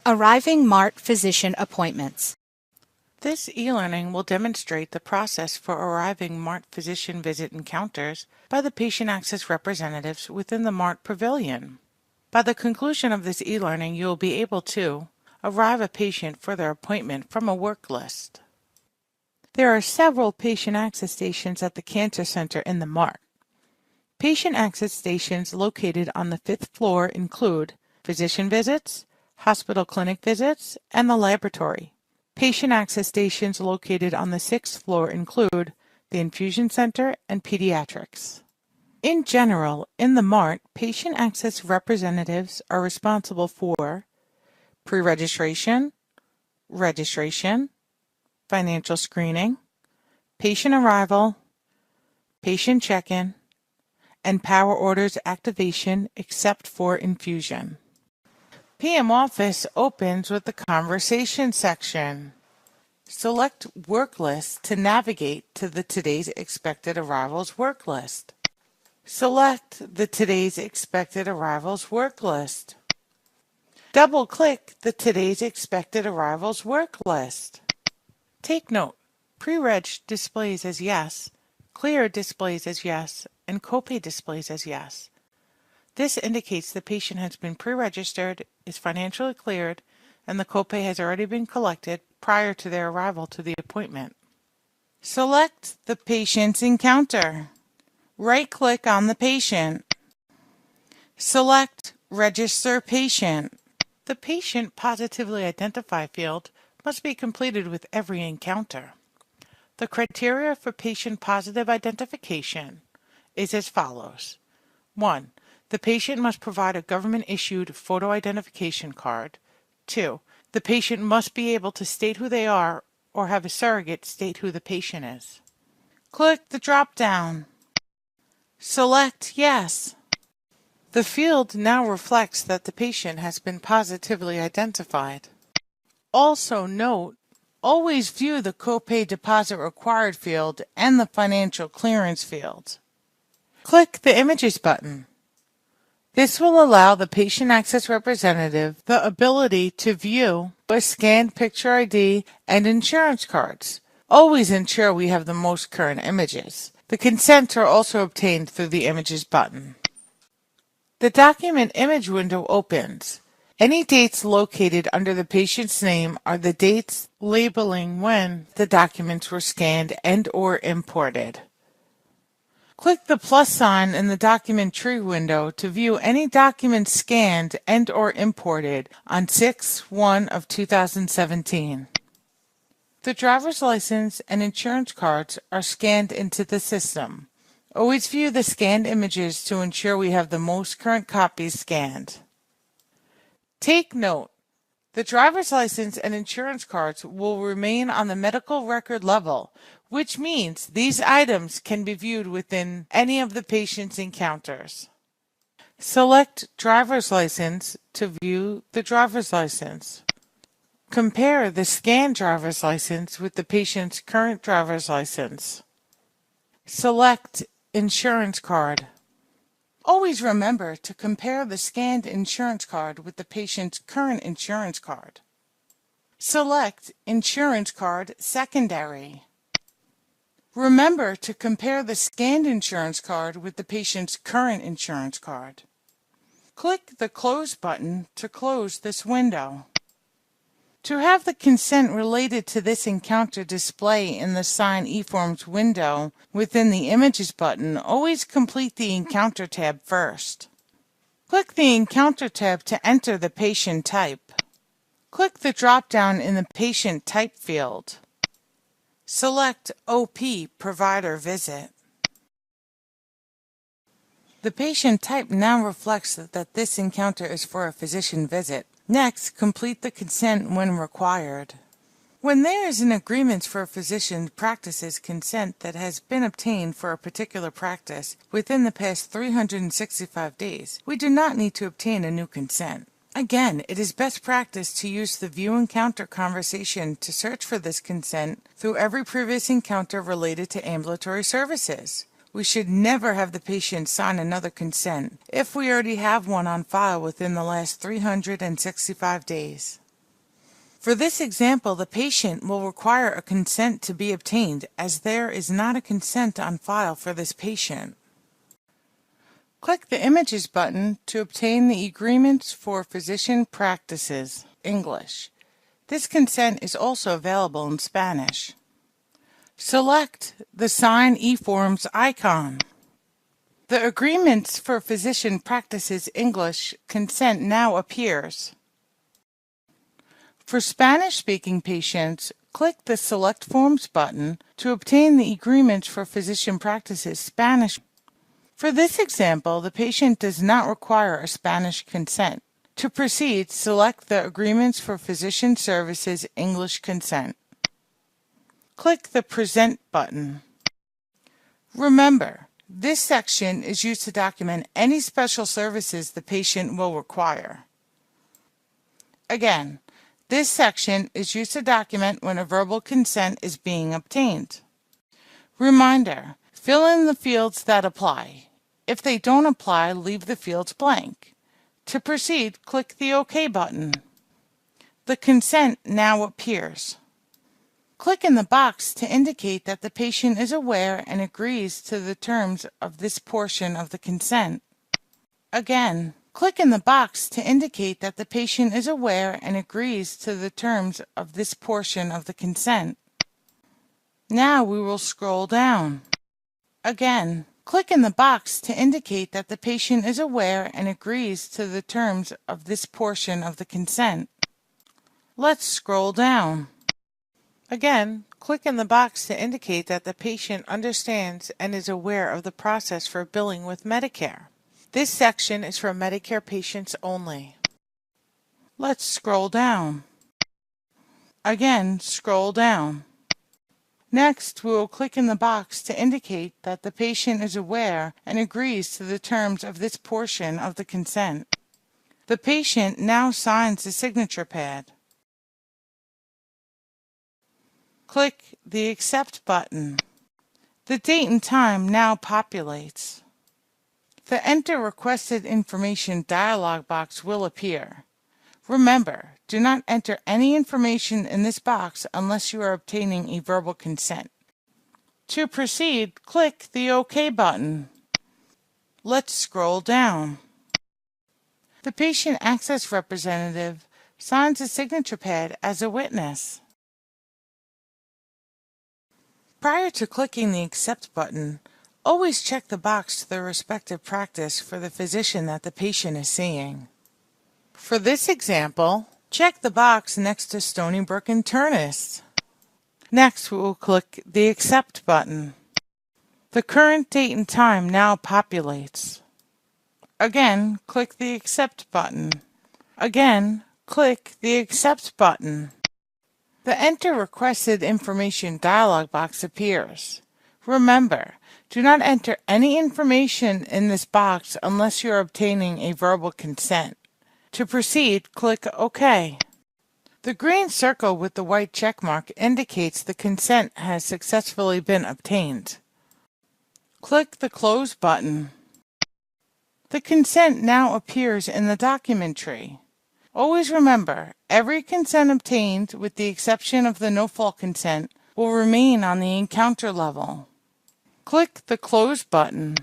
Arriving MART physician appointments. This e-learning will demonstrate the process for arriving MART physician visit encounters by the patient access representatives within the MART pavilion. By the conclusion of this e-learning, you will be able to arrive a patient for their appointment from a work list. There are several patient access stations at the Cancer Center in the MART. Patient access stations located on the 5th floor include physician visits, hospital clinic visits, and the laboratory. Patient access stations located on the 6th floor include the infusion center and pediatrics. In general, in the MART, patient access representatives are responsible for pre-registration, registration, financial screening, patient arrival, patient check-in, and power orders activation except for infusion. PM Office opens with the Conversation section. Select Work List to navigate to the Today's Expected Arrivals work list. Select the Today's Expected Arrivals work list. Double-click the Today's Expected Arrivals work list. Take note, Pre-Reg displays as yes, Clear displays as yes, and Copay displays as yes. This indicates the patient has been pre-registered, is financially cleared, and the copay has already been collected prior to their arrival to the appointment. Select the patient's encounter. Right-click on the patient. Select Register Patient. The Patient Positively Identify field must be completed with every encounter. The criteria for patient positive identification is as follows. 1. The patient must provide a government-issued photo identification card. 2. The patient must be able to state who they are or have a surrogate state who the patient is. Click the drop-down. Select Yes. The field now reflects that the patient has been positively identified. Also note, always view the copay deposit required field and the financial clearance field. Click the Images button. This will allow the patient access representative the ability to view a scanned picture ID and insurance cards. Always ensure we have the most current images. The consents are also obtained through the Images button. The document image window opens. Any dates located under the patient's name are the dates labeling when the documents were scanned and/or imported. Click the plus sign in the document tree window to view any documents scanned and/or imported on 6/1/2017. The driver's license and insurance cards are scanned into the system. Always view the scanned images to ensure we have the most current copies scanned. Take note, the driver's license and insurance cards will remain on the medical record level, which means these items can be viewed within any of the patient's encounters. Select Driver's License to view the driver's license. Compare the scanned driver's license with the patient's current driver's license. Select Insurance Card. Always remember to compare the scanned insurance card with the patient's current insurance card. Select Insurance Card Secondary. Remember to compare the scanned insurance card with the patient's current insurance card. Click the Close button to close this window. To have the consent related to this encounter display in the Sign eForms window within the Images button, always complete the Encounter tab first. Click the Encounter tab to enter the patient type. Click the drop-down in the Patient Type field. Select OP Provider Visit. The patient type now reflects that this encounter is for a physician visit. Next, complete the consent when required. When there is an agreement for a physician practice's consent that has been obtained for a particular practice within the past 365 days, we do not need to obtain a new consent. Again, it is best practice to use the View Encounter conversation to search for this consent through every previous encounter related to ambulatory services. We should never have the patient sign another consent if we already have one on file within the last 365 days. For this example, the patient will require a consent to be obtained, as there is not a consent on file for this patient. Click the Images button to obtain the Agreements for Physician Practices, English. This consent is also available in Spanish. Select the Sign eForms icon. The Agreements for Physician Practices, English consent now appears. For Spanish-speaking patients, click the Select Forms button to obtain the Agreements for Physician Practices, Spanish. For this example, the patient does not require a Spanish consent. To proceed, select the Agreements for Physician Services, English consent. Click the Present button. Remember, this section is used to document any special services the patient will require. Again, this section is used to document when a verbal consent is being obtained. Reminder: fill in the fields that apply. If they don't apply, leave the fields blank. To proceed, click the OK button. The consent now appears. Click in the box to indicate that the patient is aware and agrees to the terms of this portion of the consent. Again, click in the box to indicate that the patient is aware and agrees to the terms of this portion of the consent. Now we will scroll down. Again, click in the box to indicate that the patient is aware and agrees to the terms of this portion of the consent. Let's scroll down. Again, click in the box to indicate that the patient understands and is aware of the process for billing with Medicare. This section is for Medicare patients only. Let's scroll down. Again, scroll down. Next, we will click in the box to indicate that the patient is aware and agrees to the terms of this portion of the consent. The patient now signs the signature pad. Click the Accept button. The date and time now populates. The Enter Requested Information dialog box will appear. Remember, do not enter any information in this box unless you are obtaining a verbal consent. To proceed, click the OK button. Let's scroll down. The patient access representative signs a signature pad as a witness. Prior to clicking the Accept button, always check the box to the respective practice for the physician that the patient is seeing. For this example, check the box next to Stony, Brook internist. Next, we will click the Accept button. The current date and time now populates. Again, click the Accept button. Again, click the Accept button. The Enter Requested Information dialog box appears. Remember, do not enter any information in this box unless you are obtaining a verbal consent. To proceed, click OK. The green circle with the white check mark indicates the consent has successfully been obtained. Click the Close button. The consent now appears in the document tree. Always remember, every consent obtained, with the exception of the no-fault consent, will remain on the encounter level. Click the Close button.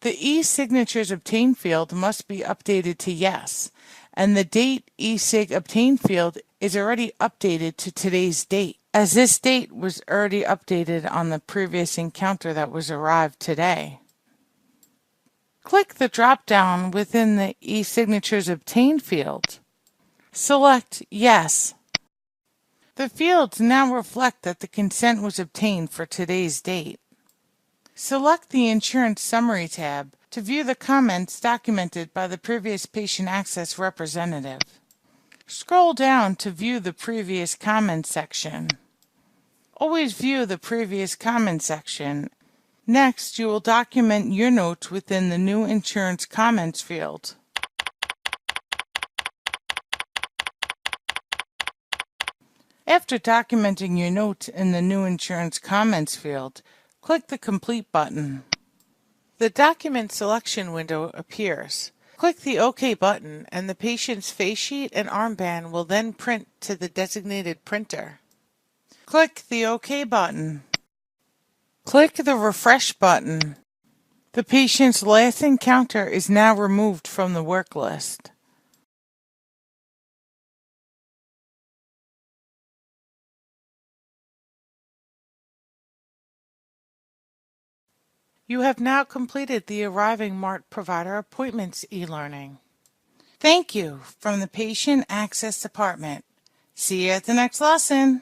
The e-signatures obtained field must be updated to Yes, and the date e-sig obtained field is already updated to today's date, as this date was already updated on the previous encounter that was arrived today. Click the drop-down within the e-signatures obtained field. Select Yes. The fields now reflect that the consent was obtained for today's date. Select the Insurance Summary tab to view the comments documented by the previous patient access representative. Scroll down to view the previous comment section. Always view the previous comment section. Next, you will document your notes within the New Insurance Comments field. After documenting your notes in the New Insurance Comments field, click the Complete button. The document selection window appears. Click the OK button and the patient's face sheet and armband will then print to the designated printer. Click the OK button. Click the Refresh button. The patient's last encounter is now removed from the work list. You have now completed the Arriving MART Provider Appointments e-learning. Thank you from the Patient Access Department. See you at the next lesson.